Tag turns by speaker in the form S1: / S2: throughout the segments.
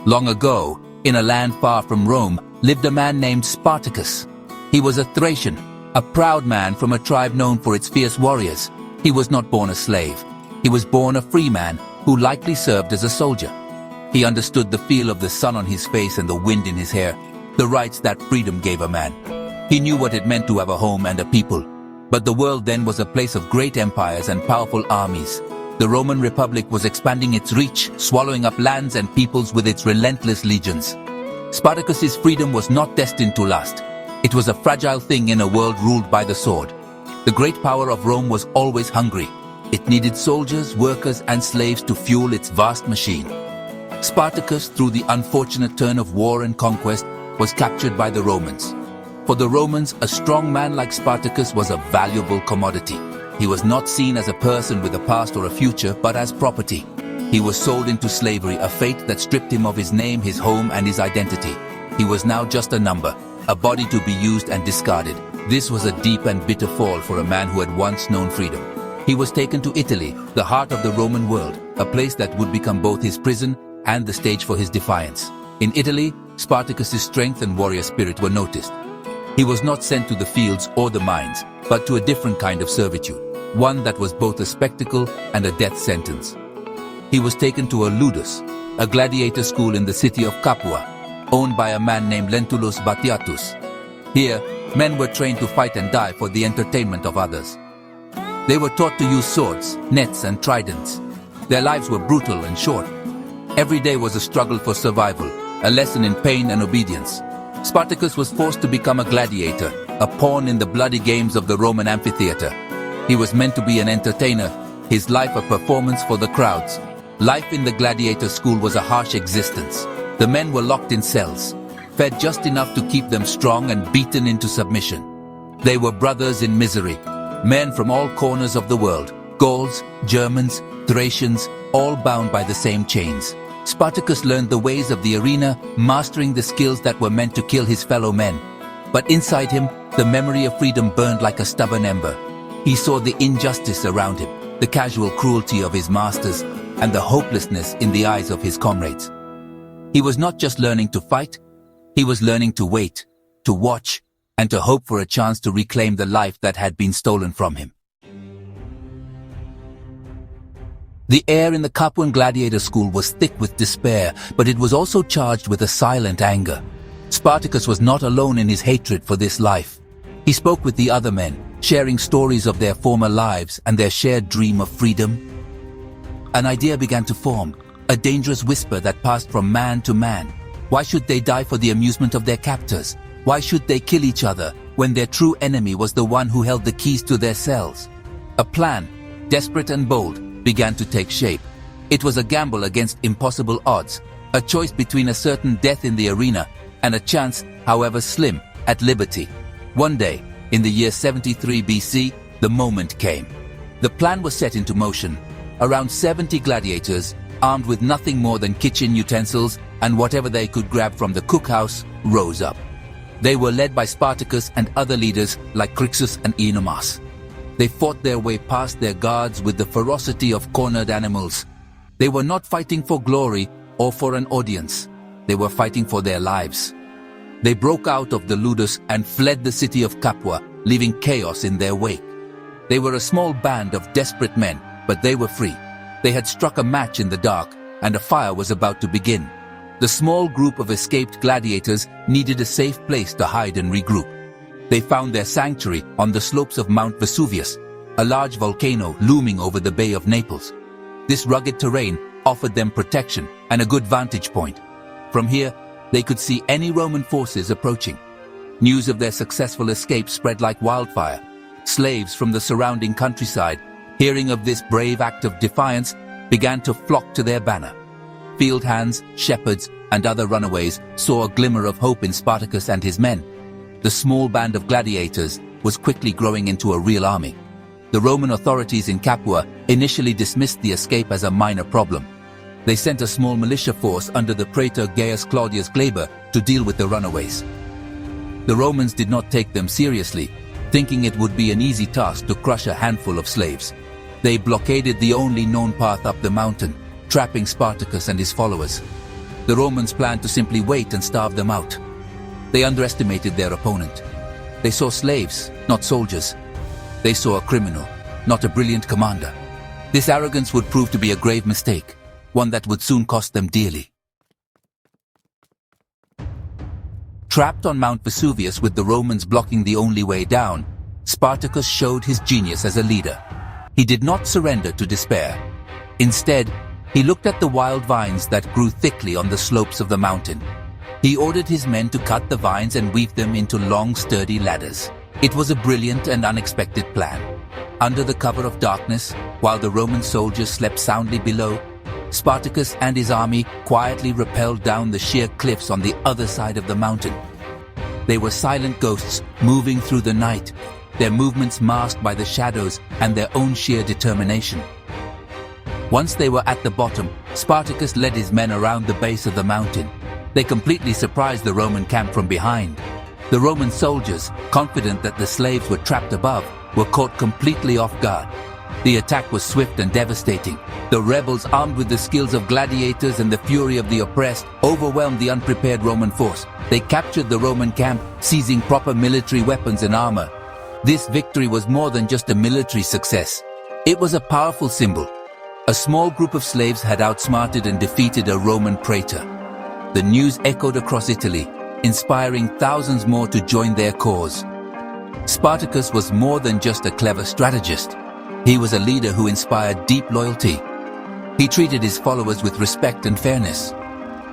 S1: Long ago, in a land far from Rome, lived a man named Spartacus. He was a Thracian, a proud man from a tribe known for its fierce warriors. He was not born a slave. He was born a free man who likely served as a soldier. He understood the feel of the sun on his face and the wind in his hair, the rights that freedom gave a man. He knew what it meant to have a home and a people. But the world then was a place of great empires and powerful armies. The Roman Republic was expanding its reach, swallowing up lands and peoples with its relentless legions. Spartacus's freedom was not destined to last. It was a fragile thing in a world ruled by the sword. The great power of Rome was always hungry. It needed soldiers, workers, and slaves to fuel its vast machine. Spartacus, through the unfortunate turn of war and conquest, was captured by the Romans. For the Romans, a strong man like Spartacus was a valuable commodity. He was not seen as a person with a past or a future, but as property. He was sold into slavery, a fate that stripped him of his name, his home, and his identity. He was now just a number, a body to be used and discarded. This was a deep and bitter fall for a man who had once known freedom. He was taken to Italy, the heart of the Roman world, a place that would become both his prison and the stage for his defiance. In Italy, Spartacus's strength and warrior spirit were noticed. He was not sent to the fields or the mines, but to a different kind of servitude, one that was both a spectacle and a death sentence. He was taken to a ludus, a gladiator school in the city of Capua, owned by a man named Lentulus Batiatus. Here, men were trained to fight and die for the entertainment of others. They were taught to use swords, nets, and tridents. Their lives were brutal and short. Every day was a struggle for survival, a lesson in pain and obedience. Spartacus was forced to become a gladiator, a pawn in the bloody games of the Roman amphitheater. He was meant to be an entertainer, his life a performance for the crowds. Life in the gladiator school was a harsh existence. The men were locked in cells, fed just enough to keep them strong and beaten into submission. They were brothers in misery, men from all corners of the world, Gauls, Germans, Thracians, all bound by the same chains. Spartacus learned the ways of the arena, mastering the skills that were meant to kill his fellow men. But inside him, the memory of freedom burned like a stubborn ember. He saw the injustice around him, the casual cruelty of his masters, and the hopelessness in the eyes of his comrades. He was not just learning to fight, he was learning to wait, to watch, and to hope for a chance to reclaim the life that had been stolen from him. The air in the Capuan gladiator school was thick with despair, but it was also charged with a silent anger. Spartacus was not alone in his hatred for this life. He spoke with the other men, sharing stories of their former lives and their shared dream of freedom. An idea began to form, a dangerous whisper that passed from man to man. Why should they die for the amusement of their captors? Why should they kill each other when their true enemy was the one who held the keys to their cells? A plan, desperate and bold, began to take shape. It was a gamble against impossible odds, a choice between a certain death in the arena and a chance, however slim, at liberty. One day, in the year 73 BC, the moment came. The plan was set into motion. Around 70 gladiators, armed with nothing more than kitchen utensils and whatever they could grab from the cookhouse, rose up. They were led by Spartacus and other leaders like Crixus and Oenomas. They fought their way past their guards with the ferocity of cornered animals. They were not fighting for glory or for an audience. They were fighting for their lives. They broke out of the ludus and fled the city of Capua, leaving chaos in their wake. They were a small band of desperate men, but they were free. They had struck a match in the dark, and a fire was about to begin. The small group of escaped gladiators needed a safe place to hide and regroup. They found their sanctuary on the slopes of Mount Vesuvius, a large volcano looming over the Bay of Naples. This rugged terrain offered them protection and a good vantage point. From here, they could see any Roman forces approaching. News of their successful escape spread like wildfire. Slaves from the surrounding countryside, hearing of this brave act of defiance, began to flock to their banner. Field hands, shepherds, and other runaways saw a glimmer of hope in Spartacus and his men. The small band of gladiators was quickly growing into a real army. The Roman authorities in Capua initially dismissed the escape as a minor problem. They sent a small militia force under the praetor Gaius Claudius Glaber to deal with the runaways. The Romans did not take them seriously, thinking it would be an easy task to crush a handful of slaves. They blockaded the only known path up the mountain, trapping Spartacus and his followers. The Romans planned to simply wait and starve them out. They underestimated their opponent. They saw slaves, not soldiers. They saw a criminal, not a brilliant commander. This arrogance would prove to be a grave mistake, one that would soon cost them dearly. Trapped on Mount Vesuvius with the Romans blocking the only way down, Spartacus showed his genius as a leader. He did not surrender to despair. Instead, he looked at the wild vines that grew thickly on the slopes of the mountain. He ordered his men to cut the vines and weave them into long, sturdy ladders. It was a brilliant and unexpected plan. Under the cover of darkness, while the Roman soldiers slept soundly below, Spartacus and his army quietly rappelled down the sheer cliffs on the other side of the mountain. They were silent ghosts moving through the night, their movements masked by the shadows and their own sheer determination. Once they were at the bottom, Spartacus led his men around the base of the mountain. They completely surprised the Roman camp from behind. The Roman soldiers, confident that the slaves were trapped above, were caught completely off guard. The attack was swift and devastating. The rebels, armed with the skills of gladiators and the fury of the oppressed, overwhelmed the unprepared Roman force. They captured the Roman camp, seizing proper military weapons and armor. This victory was more than just a military success. It was a powerful symbol. A small group of slaves had outsmarted and defeated a Roman praetor. The news echoed across Italy, inspiring thousands more to join their cause. Spartacus was more than just a clever strategist. He was a leader who inspired deep loyalty. He treated his followers with respect and fairness.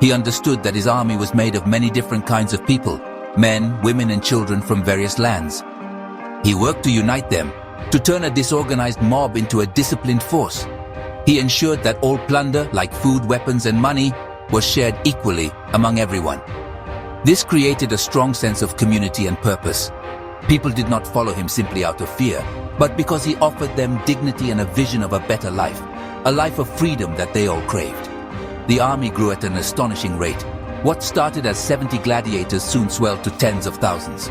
S1: He understood that his army was made of many different kinds of people, men, women, and children from various lands. He worked to unite them, to turn a disorganized mob into a disciplined force. He ensured that all plunder, like food, weapons, and money, was shared equally among everyone. This created a strong sense of community and purpose. People did not follow him simply out of fear, but because he offered them dignity and a vision of a better life, a life of freedom that they all craved. The army grew at an astonishing rate. What started as 70 gladiators soon swelled to tens of thousands.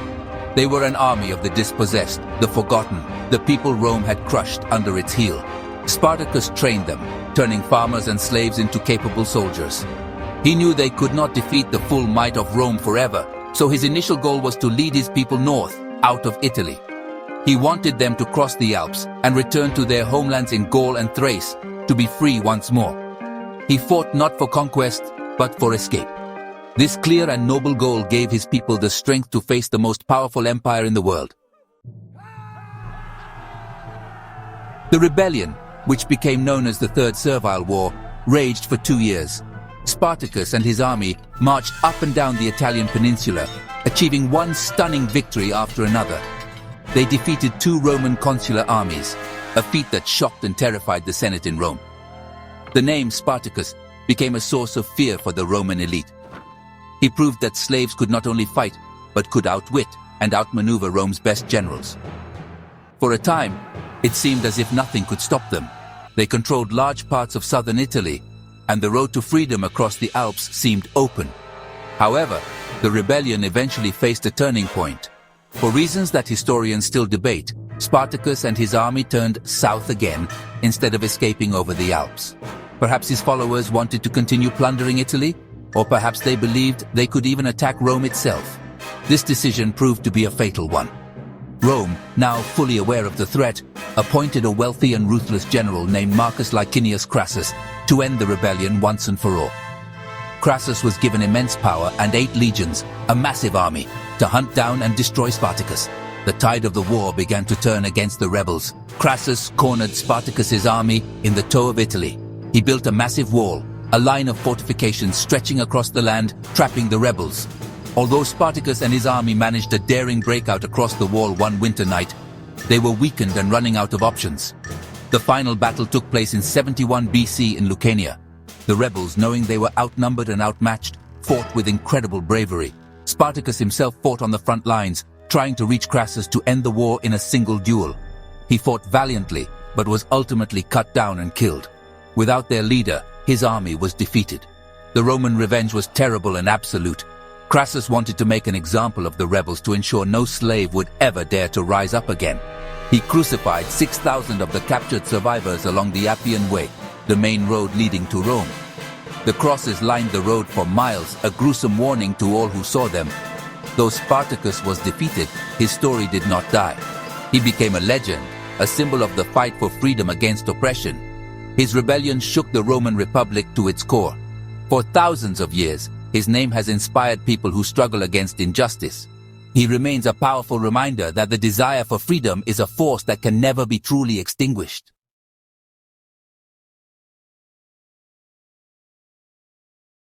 S1: They were an army of the dispossessed, the forgotten, the people Rome had crushed under its heel. Spartacus trained them, turning farmers and slaves into capable soldiers. He knew they could not defeat the full might of Rome forever, so his initial goal was to lead his people north, out of Italy. He wanted them to cross the Alps and return to their homelands in Gaul and Thrace, to be free once more. He fought not for conquest, but for escape. This clear and noble goal gave his people the strength to face the most powerful empire in the world. The rebellion, which became known as the Third Servile War, raged for 2 years. Spartacus and his army marched up and down the Italian peninsula, achieving one stunning victory after another. They defeated 2 Roman consular armies, a feat that shocked and terrified the Senate in Rome. The name Spartacus became a source of fear for the Roman elite. He proved that slaves could not only fight, but could outwit and outmaneuver Rome's best generals. For a time, it seemed as if nothing could stop them. They controlled large parts of southern Italy, and the road to freedom across the Alps seemed open. However, the rebellion eventually faced a turning point. For reasons that historians still debate, Spartacus and his army turned south again, instead of escaping over the Alps. Perhaps his followers wanted to continue plundering Italy, or perhaps they believed they could even attack Rome itself. This decision proved to be a fatal one. Rome, now fully aware of the threat, appointed a wealthy and ruthless general named Marcus Licinius Crassus to end the rebellion once and for all. Crassus was given immense power and 8 legions, a massive army, to hunt down and destroy Spartacus. The tide of the war began to turn against the rebels. Crassus cornered Spartacus's army in the toe of Italy. He built a massive wall, a line of fortifications stretching across the land, trapping the rebels. Although Spartacus and his army managed a daring breakout across the wall one winter night, they were weakened and running out of options. The final battle took place in 71 BC in Lucania. The rebels, knowing they were outnumbered and outmatched, fought with incredible bravery. Spartacus himself fought on the front lines, trying to reach Crassus to end the war in a single duel. He fought valiantly, but was ultimately cut down and killed. Without their leader, his army was defeated. The Roman revenge was terrible and absolute. Crassus wanted to make an example of the rebels to ensure no slave would ever dare to rise up again. He crucified 6,000 of the captured survivors along the Appian Way, the main road leading to Rome. The crosses lined the road for miles, a gruesome warning to all who saw them. Though Spartacus was defeated, his story did not die. He became a legend, a symbol of the fight for freedom against oppression. His rebellion shook the Roman Republic to its core. For thousands of years, his name has inspired people who struggle against injustice. He remains a powerful reminder that the desire for freedom is a force that can never be truly extinguished.